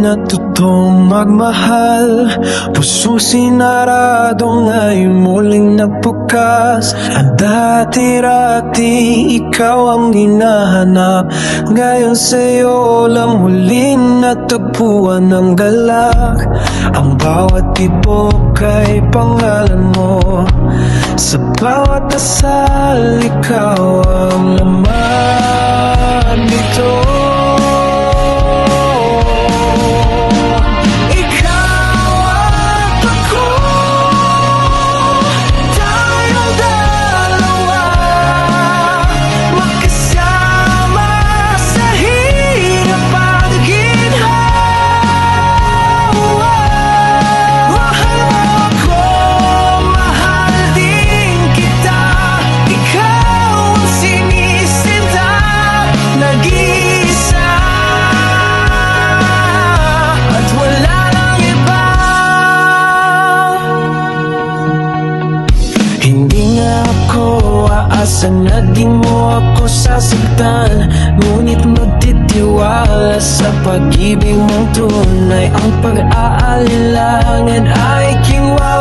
natutong magmahal. Pusong sinarado nga'y muling nagbukas. Ang dati-rati ikaw ang hinahanap, ngayon sa'yo lang muling natagpuan ng galak. Ang bawat tibok ay pangalan mo, sa bawat asal ikaw ang laman nito. Sana di mo ako sasaktan, ngunit magtitiwala sa pag-ibig mong tunay. Ang pag-aalilangan ay kiwa